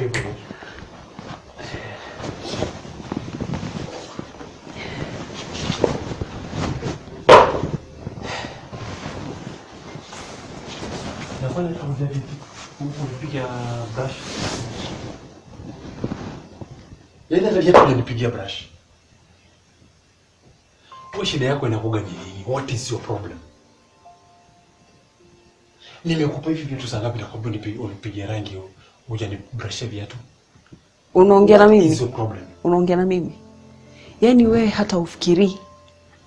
hivyo. Nafanya kama hivi. Unapiga brush. Yeye ndiye ananipigia brush. Kwa shida yako inakuga ni nini? What is your problem? Nimekupa hivi vitu saa ngapi nakwambia unipigie rangi uje ni brush viatu? Unaongea na mimi? Unaongea na mimi? Yaani wewe hata ufikiri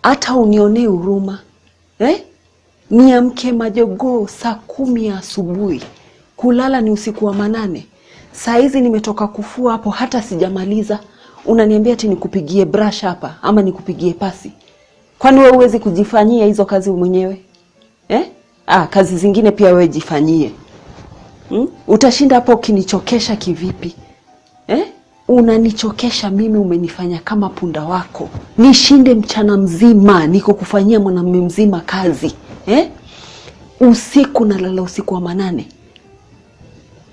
hata unionee huruma. Niamke majogoo saa 10 asubuhi. Kulala ni usiku wa 8. Saa hizi nimetoka kufua hapo hata sijamaliza. Unaniambia ati nikupigie brush hapa ama nikupigie pasi? Kwani wewe huwezi kujifanyia hizo kazi mwenyewe? Kazi zingine pia wewe jifanyie. Utashinda hapo ukinichokesha kivipi? Unanichokesha mimi, umenifanya kama punda wako. Nishinde mchana mzima niko kufanyia mwanamume mzima kazi. Usiku nalala usiku wa 8.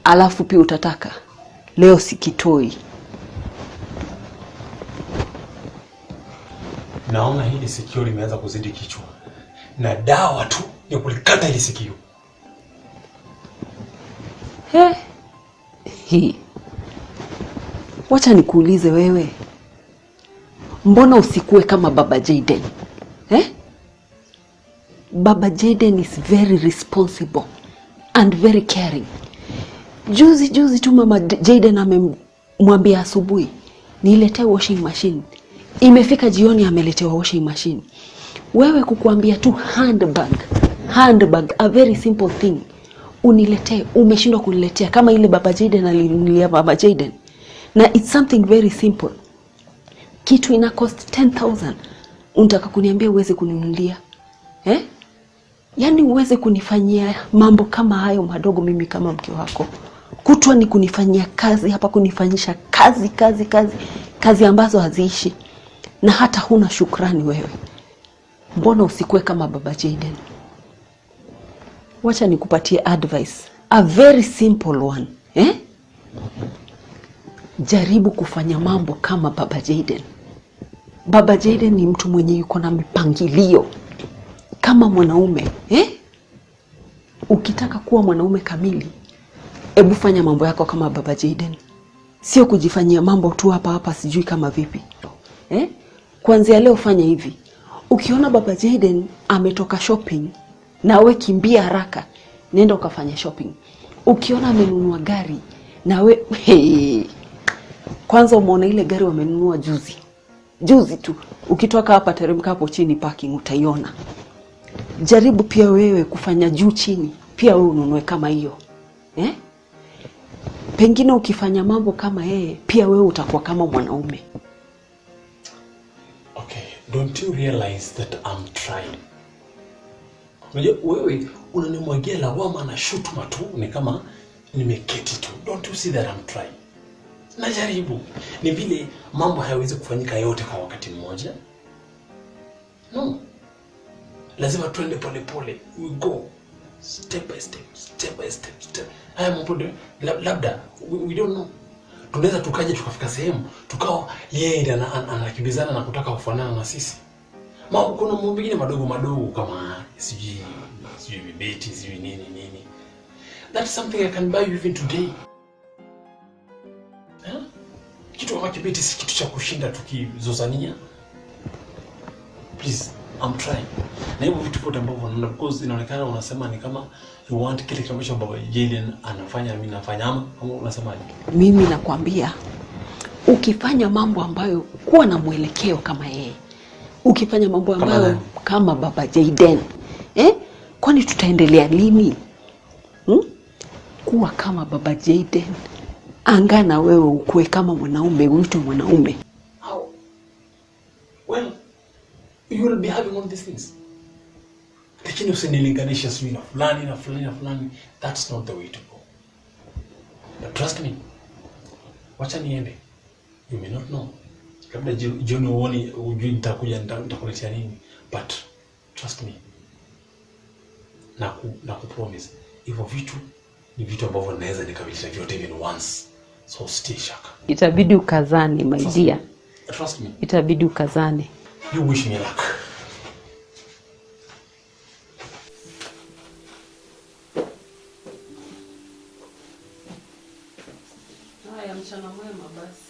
Alafu pia utataka leo sikitoi. Naona hili sikio limeanza kuzidi kichwa. Na dawa tu ya kulikata hili sikio. Wacha nikuulize wewe. Mbona usikue kama Baba Jayden? Baba Jayden is very responsible and very caring. Juzi tu Mama Jayden amemwambia asubuhi niletee washing machine. Imefika jioni ameletewa washing machine. Wewe kukuambia tu handbag, a very simple thing. Uniletee, umeshindwa kuniletea kama ile Baba Jayden alinunulia Baba Jayden. Na it's something very simple. Kitu ina cost 10,000. Unataka kuniambia uweze kuninunulia? Yaani uweze kunifanyia mambo kama hayo madogo mimi kama mke wako. Kutwa ni kunifanyia kazi hapa, kunifanyisha kazi ambazo haziishi. Na hata huna shukrani wewe. Mbona usikue kama Baba Jayden? Wacha nikupatie advice, a very simple one. Jaribu kufanya mambo kama Baba Jayden. Baba Jayden ni mtu mwenye yuko na mipangilio kama mwanaume. Ukitaka kuwa mwanaume kamili, hebu fanya mambo yako kama Baba Jayden. Sio kujifanyia mambo tu hapa sijui kama vipi. Kuanzia leo fanya hivi. Ukiona Baba Jayden ametoka shopping, na we kimbia haraka, nenda ukafanya shopping. Ukiona amenunua gari, na we kwanza umeona ile gari wamenunua juzi tu, ukitoka hapa teremka hapo chini parking utaiona. Jaribu pia wewe kufanya juu chini, pia wewe ununue kama hiyo. Pengine ukifanya mambo kama yeye, pia wewe utakuwa kama mwanaume. Okay, don't you realize that I'm trying? Unajua wewe unanimwagia lawama na shutuma tu ni kama nimeketi tu. Don't you see that I'm trying? Najaribu. Ni vile mambo hayawezi kufanyika yote kwa wakati mmoja. No. Lazima tuende pole pole. We go step by step. Haya mambo labda we don't know. Tunaweza tukaje tukafika sehemu tukao yeye ndiye anakimbizana na kutaka kufanana na sisi. Kuna mambo mengine madogo kama sijui vibeti sijui nini. That's something I can buy you even today. Kitu kama kibeti si kitu cha kushinda tukizozania. Please, I'm trying. Na hivyo vitu vyote ambavyo naona because inaonekana unasema ni kama you want kile kitu ambacho Baba Jayden anafanya mimi nafanya ama unasemaje? Mimi nakwambia ukifanya mambo ambayo kuwa na mwelekeo kama yeye. Ukifanya mambo ambayo kama Baba Jayden. Kwani tutaendelea lini? Kuwa kama Baba Jayden. Angana wewe ukue kama mwanaume, uitwe mwanaume. How? Well, you will be having all these things. Lakini usinilinganisha sui na fulani. That's not the way to go. But trust me. Wacha niende. You may not know. Labda jioni uone ujui nitakuletea nini. But trust me. Na kupromise. Hivyo vitu ni vitu ambavyo naweza nikabilisha vyote even once. So stay shaka. Itabidi ukazane, my dear. Trust me. Itabidi ukazane. You wish me luck. Haya, mchana mwema basi.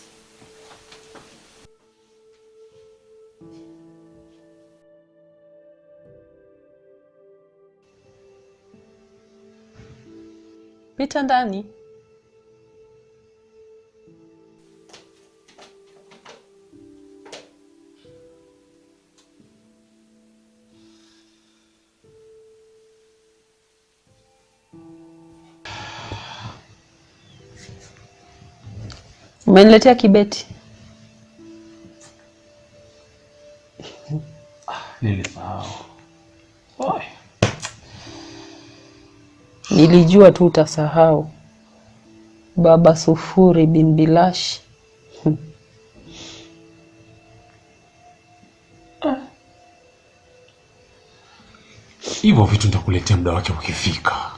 Pita ndani. Umeniletea kibeti? Nilisahau. Nilijua tu utasahau. Baba Sufuri bin Bilash. Hivyo vitu nitakuletea muda wake ukifika.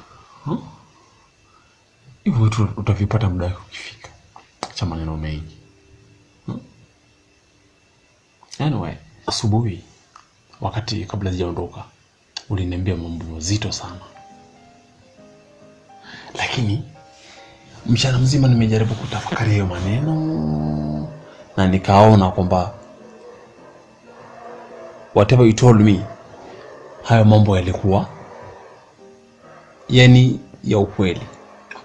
Hivyo vitu utavipata muda wake ukifika. Acha maneno mengi. Anyway, asubuhi wakati kabla sijaondoka uliniambia mambo mazito sana. Lakini mchana mzima nimejaribu kutafakari hayo maneno na nikaona kwamba whatever you told me, hayo mambo yalikuwa yani ya ukweli.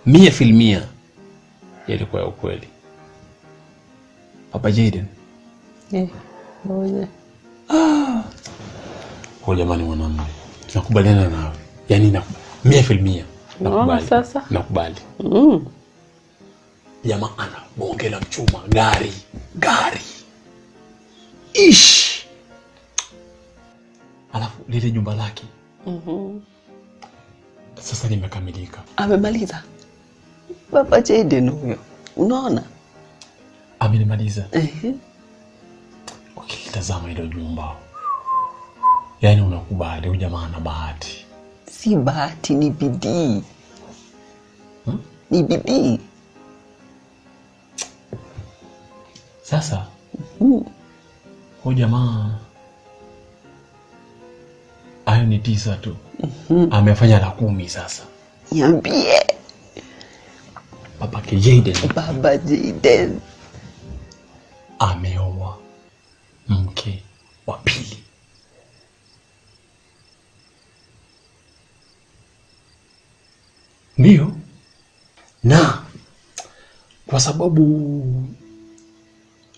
100% yalikuwa ya ukweli. Papa Jayden. Ngoja. Kwa jamani mwanangu, nakubaliana nawe. Yani 100% nakubali. Sasa nakubali. Jamaa ana bonge la mchuma, gari. Ish. Alafu lile jumba lake. Sasa limekamilika. Amemaliza. Papa Jayden huyo. Unaona? Amenimaliza. Ukitazama hilo jumba, yani unakubali huyu jamaa ana bahati. Si bahati, ni bidii. Ni bidii. Sasa huyu jamaa hayo ni 9 tu. Amefanya la 10 sasa. Niambie. Baba Jayden. Baba Jayden ameoa mke wa pili. Ndio. Na kwa sababu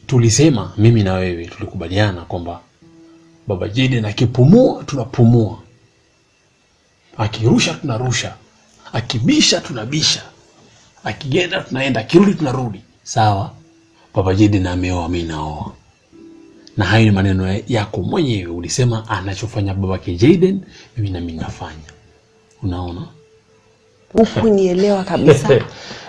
tulisema mimi na wewe tulikubaliana kwamba Baba Jayden akipumua tunapumua, akirusha tunarusha, akibisha tunabisha, akienda tunaenda, akirudi tunarudi. Sawa? Baba Jayden ameoa, mimi naoa. Na hayo ni maneno yako mwenyewe, ulisema anachofanya Baba Jayden mimi na mimi nafanya. Unaona? Hukunielewa kabisa.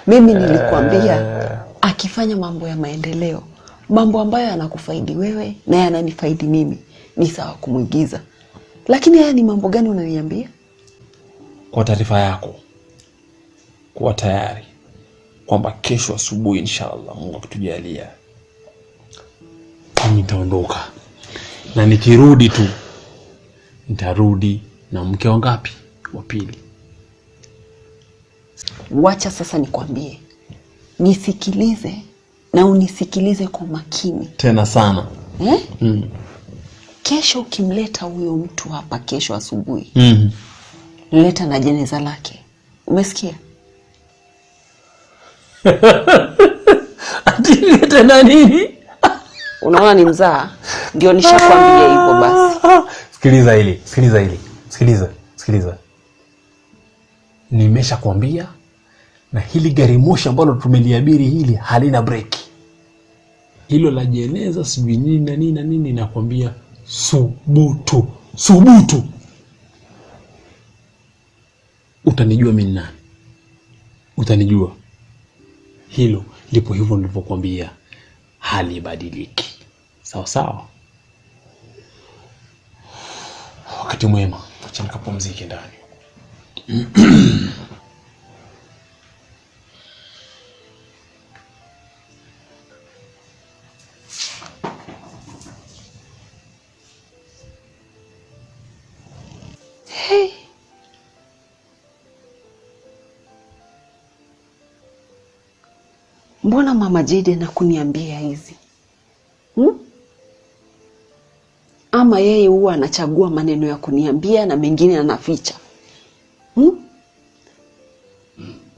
Mimi nilikwambia akifanya mambo ya maendeleo, mambo ambayo yanakufaidi wewe na yananifaidi mimi, ni sawa kumuigiza. Lakini haya ni mambo gani unaniambia? Kwa taarifa yako, kuwa tayari kwamba kesho asubuhi inshallah, Mungu akitujalia, mimi nitaondoka. Na nikirudi tu nitarudi na mke wangapi? Wa pili. Wacha sasa nikwambie. Nisikilize na unisikilize kwa makini. Tena sana. Kesho ukimleta huyo mtu hapa kesho asubuhi, leta na jeneza lake. Umesikia? Atilete na nini? Unaona ni mzaa? Ndio nishakwambia hivyo basi. Sikiliza. Nimeshakwambia, na hili gari moshi ambalo tumeliabiri hili halina breki. Hilo la jeneza sijui nini na nini, nakwambia subutu. Utanijua mimi nani? Utanijua. Hilo lipo hivyo nilivyokuambia, hali badiliki. Sawa. Wakati mwema, acha nikapumzike ndani. mbona mama Jayden hakuniambia hizi? Ama yeye huwa anachagua maneno ya kuniambia na mengine anaficha?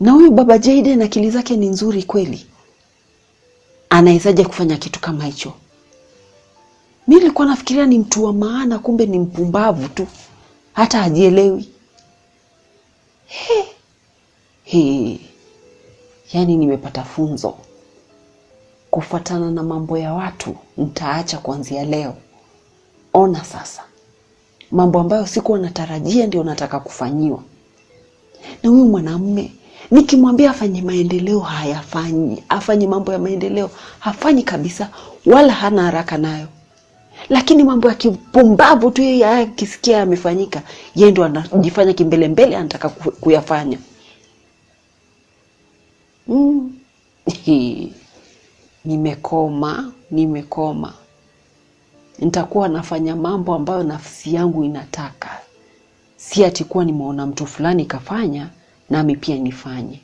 Na huyu baba Jayden akili zake ni nzuri kweli? Anawezaje kufanya kitu kama hicho? Mimi nilikuwa nafikiria ni mtu wa maana, kumbe ni mpumbavu tu. Hata hajielewi. Yaani nimepata funzo. Kufuatana na mambo ya watu nitaacha kuanzia leo. Ona sasa. Mambo ambayo sikuwa natarajia ndio nataka kufanyiwa. Na huyu mwanamume nikimwambia afanye maendeleo hayafanyi. Afanye mambo ya maendeleo hafanyi kabisa, wala hana haraka nayo. Lakini mambo ya kipumbavu tu yeye akisikia yamefanyika, yeye ndo anajifanya kimbele mbele anataka kuyafanya. Nimekoma. Nitakuwa nafanya mambo ambayo nafsi yangu inataka. Si ati kuwa nimeona mtu fulani kafanya nami pia nifanye.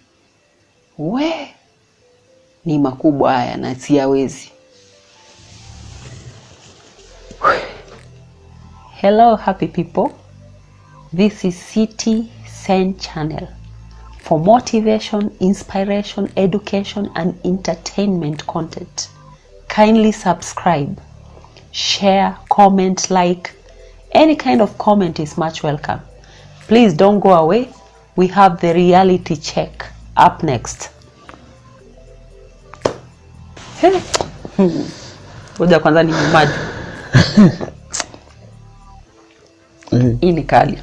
Ni makubwa haya na siyawezi. Hello happy people. This is City Sen Channel. For motivation, inspiration, education and entertainment content. Kindly subscribe, share, comment, like. Any kind of comment is much welcome. Please don't go away. We have the reality check up next. Ngoja kwanza ni maji. Hii ni kali.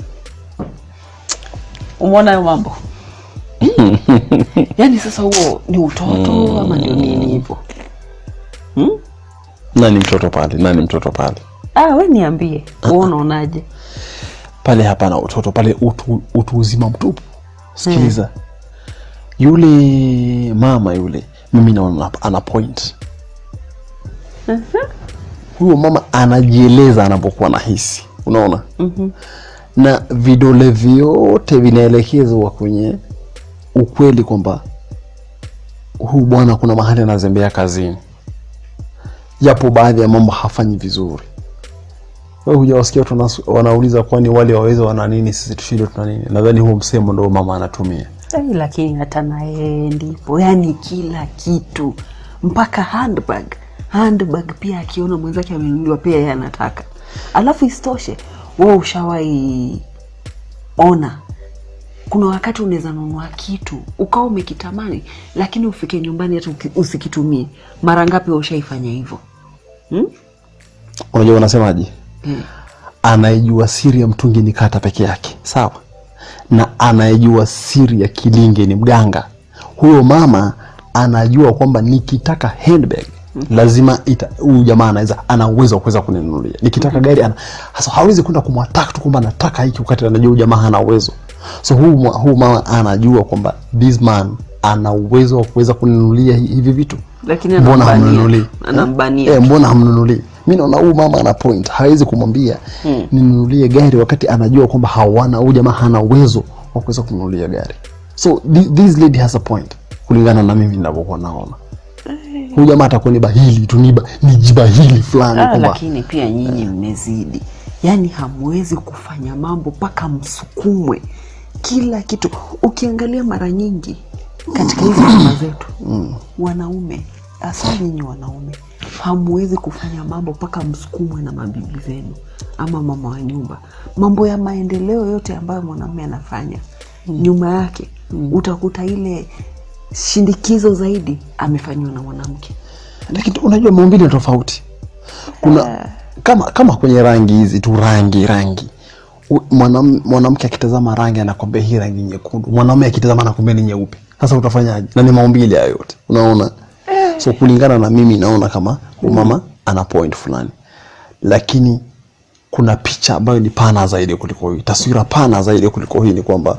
Umeona hayo mambo? Yaani sasa huo ni utoto ama ndio nini hivyo? Nani mtoto pale? Wewe niambie, wewe unaonaje? Pale hapana utoto, pale utu uzima mtupu. Sikiliza. Yule mama yule, mimi naona ana point. Huyo mama anajieleza anapokuwa nahisi. Unaona? Na vidole vyote vinaelekezwa kwenye ukweli kwamba huyu bwana kuna mahali anazembea kazini. Yapo baadhi ya mambo hafanyi vizuri. Wewe hujawasikia watu wanauliza kwani wale waweza wana nini sisi tushinde tuna nini? Nadhani huo msemo ndio mama anatumia. Lakini hata naye ndipo, yani kila kitu mpaka handbag pia akiona mwenzake amenunuliwa pia yeye anataka. Alafu istoshe, wewe ushawahi ona kuna wakati unaweza nunua kitu ukao umekitamani lakini ufike nyumbani hata usikitumie. Mara ngapi ushaifanya hivyo? Unajua wanasemaje? Anayejua siri ya mtungi ni kata peke yake. Sawa? Na anayejua siri ya kilinge ni mganga. Huyo mama anajua kwamba nikitaka handbag lazima huyu jamaa ana uwezo wa kuweza kuninunulia. Nikitaka gari hasa hawezi kwenda kumwataka tu kwamba nataka hiki wakati anajua huyu jamaa hana uwezo. So huyu mama anajua kwamba this man ana uwezo wa kuweza kuninunulia hivi vitu. Lakini mbona hamnunulii? Anambania. Mbona hamnunulii? Mimi naona huyu mama ana point. Hawezi kumwambia ninunulie gari wakati anajua kwamba huyu jamaa hana uwezo wa kuweza kuninunulia gari. So this lady has a point kulingana na mimi ninavyokuwa naona. Huyu jamaa atakuwa ni bahili tu, ni jibahili fulani kwamba. Lakini pia nyinyi mmezidi. Yaani hamwezi kufanya mambo paka msukumwe. Kila kitu ukiangalia mara nyingi katika hizo nyumba zetu, wanaume, hasa nyinyi wanaume, hamwezi kufanya mambo paka msukumwe na mabibi zenu ama mama wa nyumba. Mambo ya maendeleo yote ambayo mwanamume anafanya, nyuma yake utakuta ile shindikizo zaidi amefanywa na mwanamke. Lakini unajua maumbile tofauti. Kuna kama kwenye rangi hizi tu rangi. Mwanamke akitazama rangi anakwambia hii rangi nyekundu. Mwanamume akitazama anakwambia ni nyeupe. Sasa utafanyaje? Na ni maumbile hayo yote. Unaona? So kulingana na mimi naona kama mama ana point fulani. Lakini kuna picha ambayo ni pana zaidi kuliko hii. Taswira pana zaidi kuliko hii ni kwamba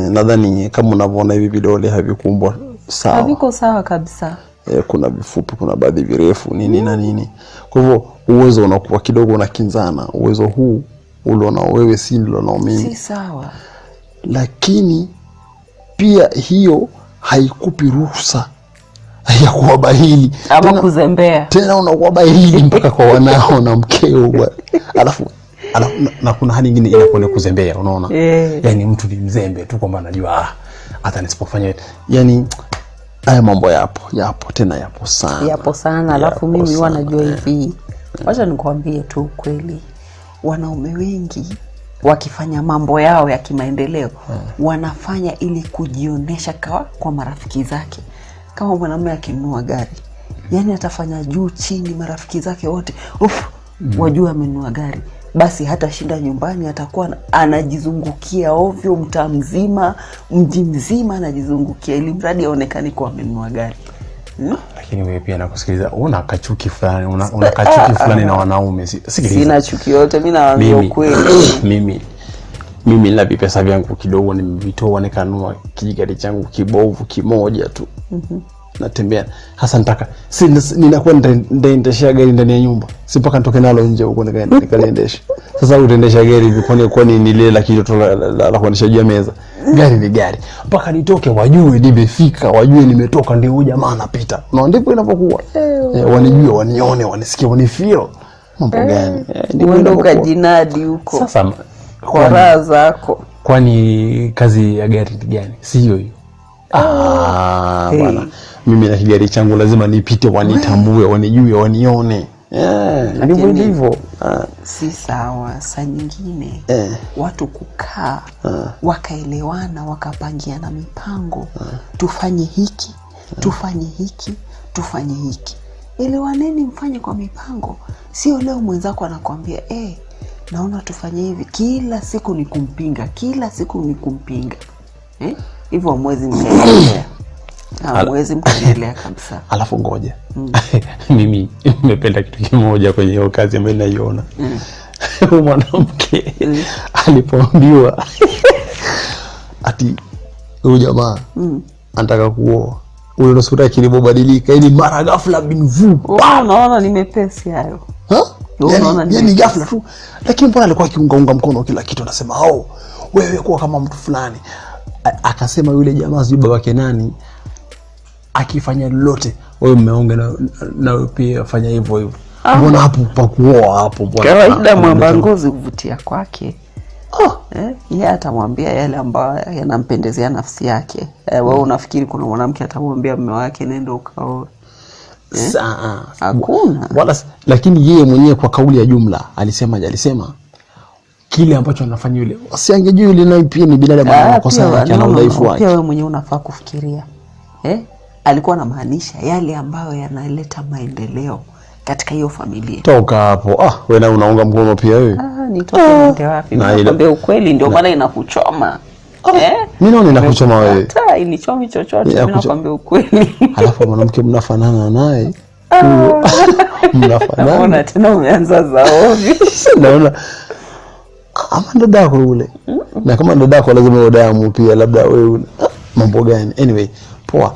nadhani kama unavyoona hivi vidole havikumbwa sawa. Haviko sawa kabisa. Kuna vifupi, kuna baadhi virefu, nini na nini. Kwa hivyo uwezo unakuwa kidogo unakinzana. Uwezo huu uliona wewe si ndio na mimi. Si sawa. Lakini pia hiyo haikupi ruhusa ya kuwa bahili ama kuzembea. Tena unakuwa bahili mpaka kwa wanao na mkeo bwana. Alafu na kuna hali nyingine inakuwa kuzembea, unaona? Yani mtu ni mzembe tu kwamba anajua hata nisipofanya, yani haya mambo yapo tena yapo sana. Alafu mimi wanajua hivi, wacha nikwambie tu kweli, wanaume wengi wakifanya mambo yao ya kimaendeleo wanafanya ili kujionesha kwa marafiki zake. Kama mwanamume akinunua gari, yani atafanya juu chini, marafiki zake wote wajua amenunua gari, basi hata shinda nyumbani, atakuwa anajizungukia ovyo, mtaa mzima, mji mzima anajizungukia ili mradi aonekane kwa amenunua gari. Lakini wewe pia nakusikiliza, una kachuki fulani, una kachuki fulani na wanaume. Sina chuki yote, mimi nawaambia ukweli. Mimi nina pesa vyangu kidogo, nimevitoa nikanunua kijigari changu kibovu kimoja tu. Natembea hasa nataka ninakuwa ndaendesha gari ndani ya nyumba, si mpaka nitoke nalo nje huko nikaendesha. Sasa utaendesha gari hivi kwani ni lile la kidoto la kuendesha juu ya meza? Gari ni gari, mpaka nitoke wajue nimefika, wajue nimetoka, ndio huyu jamaa anapita. Na ndipo inapokuwa wanijue, wanione, wanisikie, wanifeel. Mambo gani? Ndio ukajinadi huko sasa kwa raha zako. Kwani kazi ya gari ni gani? Si hiyo. Bwana, mimi na kigari changu lazima nipite, wanitambue, wanijue, wanione. Ndivyo ndivyo. Si sawa saa nyingine watu kukaa wakaelewana, wakapangiana mipango, tufanye hiki, tufanye hiki, tufanye hiki. Elewaneni, mfanye kwa mipango. Sio leo mwenzako anakuambia naona tufanye hivi, kila siku ni kumpinga, hivyo mwezi mkaendelea. Mwezi mkaendelea kabisa. Alafu ngoja. Mimi nimependa kitu kimoja kwenye hiyo kazi ambayo naiona. Mwanamke alipoambiwa ati huyu jamaa anataka kuoa, ule sura yake ilibadilika, ili mara ghafla binvu. Unaona nimepesi hayo. Yani ghafla tu. Lakini mbona alikuwa akiunga mkono kila kitu, anasema wewe kuwa kama mtu fulani. Akasema yule jamaa sijui babake nani, akifanya lolote wewe mmeonga na pia afanya hivyo. Mbona hapo pa kuoa hapo bwana? Kawaida mwamba ngozi kuvutia kwake. Yeye atamwambia yale ambayo yanampendezea nafsi yake. Wewe unafikiri kuna mwanamke atamwambia mume wake nenda ukaoe? Hakuna. Wala, lakini yeye mwenyewe kwa kauli ya jumla alisema kile ambacho anafanya yule, asiangejua yule naye pia ni binadamu, anakosa yake na udhaifu wake. Pia wewe mwenyewe unafaa kufikiria. Alikuwa anamaanisha yale ambayo yanaleta maendeleo katika hiyo familia. Toka hapo. Wewe na unaunga mkono pia wewe. Nitoke nende wapi? Nakwambia ukweli ndio maana inakuchoma. Mimi naona inakuchoma wewe. Hata inichomi chochote, mimi nakwambia ukweli. Alafu mwanamke mnafanana naye. Mnafanana. Naona tena umeanza za ovyo. Naona ama dada yako ule. Na kama dada yako lazima uwe damu pia, labda wewe mambo gani? Anyway, poa.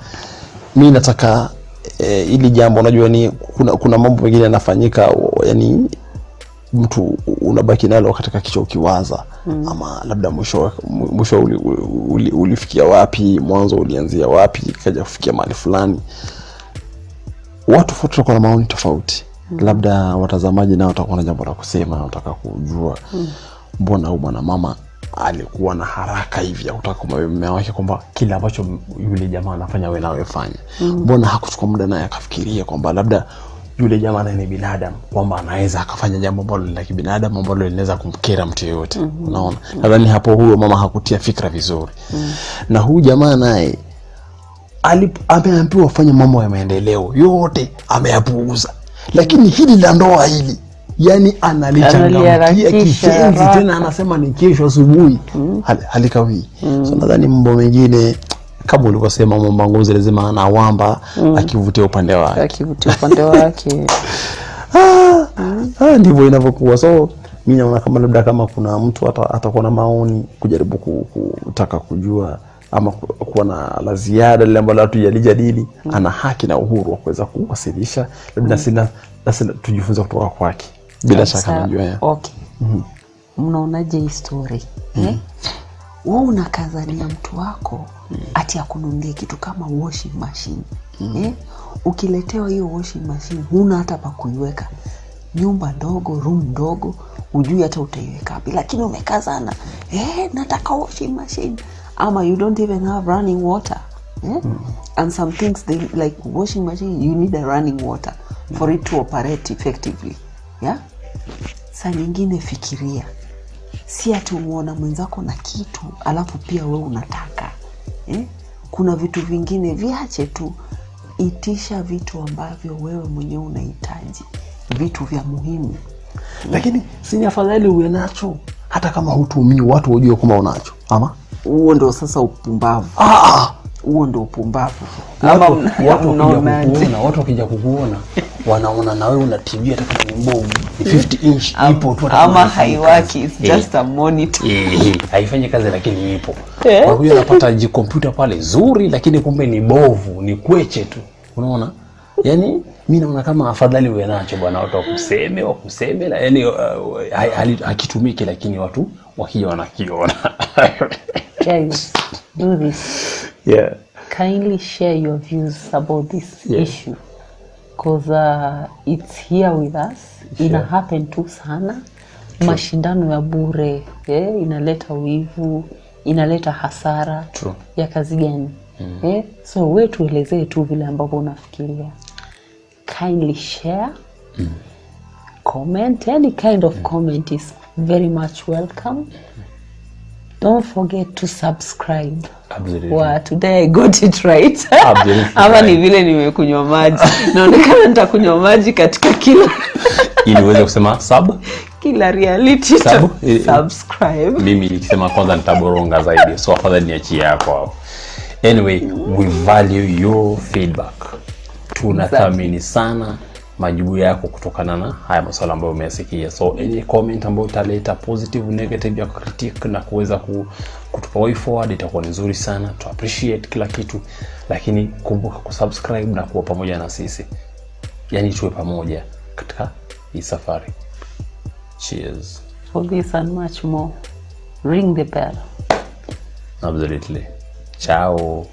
Mimi nataka ili jambo, unajua ni kuna mambo mengine yanafanyika, yani mtu unabaki nalo katika kichwa ukiwaza, ama labda mwisho ulifikia wapi, mwanzo ulianzia wapi, kaja kufikia mahali fulani. Watu tofauti kwa maoni tofauti. Labda watazamaji nao watakuwa na jambo la kusema, wanataka kujua mbona huyu bwana mama alikuwa na haraka hivi ya kutaka kumwambia mume wake kwamba kile ambacho yule jamaa anafanya wewe nawe fanya. Mbona hakuchukua muda naye akafikiria kwamba labda yule jamaa naye ni binadamu, kwamba anaweza akafanya jambo ambalo ni la kibinadamu ambalo linaweza kumkera mtu yeyote. Unaona? Nadhani hapo huyo mama hakutia fikra vizuri. Na huyu jamaa naye ameambiwa afanye mambo ya maendeleo yote, ameyapuuza. Lakini hili la ndoa hili, yani analichangamkia kishenzi, tena anasema ni kesho asubuhi. Halikawi. So nadhani mambo mengine kama ulivyosema, mwamba ngozi lazima anawamba akivutia upande wake. Ndivyo inavyokuwa. So mimi naona kama labda kama kuna mtu atakuwa na maoni kujaribu kutaka kujua ama kuwa na la ziada lile ambalo watu yalijadili, ana haki na uhuru wa kuweza kuwasilisha. Labda sina tujifunze kutoka kwake. Bila shaka najua. Okay. Mnaonaje hii story? wewe unakazania mtu wako ati akununulie kitu kama washing machine. Ukiletewa hiyo washing machine huna hata pa kuiweka. Nyumba ndogo, room ndogo, hujui hata utaiweka wapi, lakini umekazana. Nataka washing machine. Ama you don't even have running water. And some things they like washing machine, you need a running water for it to operate effectively. Yeah? Saa nyingine fikiria. Si ati umuona mwenzako na kitu alafu pia wewe unataka. Kuna vitu vingine viache tu. Itisha vitu ambavyo wewe mwenyewe unahitaji. Vitu vya muhimu. Lakini si ni afadhali uwe nacho hata kama hutumii, watu wajue kama unacho. Ama huo ndio sasa upumbavu. Huo ndio upumbavu. Watu wakija kukuona wanaona na wewe unatibia hata kama ni mbovu. 50 inch ipo tu hata ama haiwaki, it's just a monitor. Haifanyi kazi lakini ipo. Kwa hiyo unapata kompyuta pale zuri lakini kumbe ni bovu, ni kweche tu. Unaona? Yaani mimi naona kama afadhali uwe nacho bwana, watu wakuseme yaani hakitumiki lakini watu wakija wanakiona. Guys, do this. Yeah. Kindly share your views about this issue. Because it's here with us. Ina happen tu sana. Mashindano ya bure, inaleta wivu, inaleta hasara. True. Ya kazi gani? So wewe tuelezee tu vile ambavyo unafikiria. Kindly share. Comment, any kind of comment is very much welcome. Don't forget to subscribe. Absolutely. Wow, today I got it right. Absolutely. Ama ni vile nimekunywa maji. Naonekana nitakunywa maji katika kila ili uweze kusema kila reality subscribe. Mimi nikisema kwanza nitaboronga zaidi. So afadhali niachie yako hapo. Anyway, we value your feedback. Tunathamini sana majibu yako kutokana na haya masuala ambayo umeyasikia. So any comment ambayo utaleta positive, negative, ya critique na kuweza kutupa way forward itakuwa nzuri sana. To appreciate kila kitu, lakini kumbuka kusubscribe na kuwa pamoja na sisi. Yaani tuwe pamoja katika hii safari. Cheers. For this and much more, ring the bell. Absolutely. Ciao.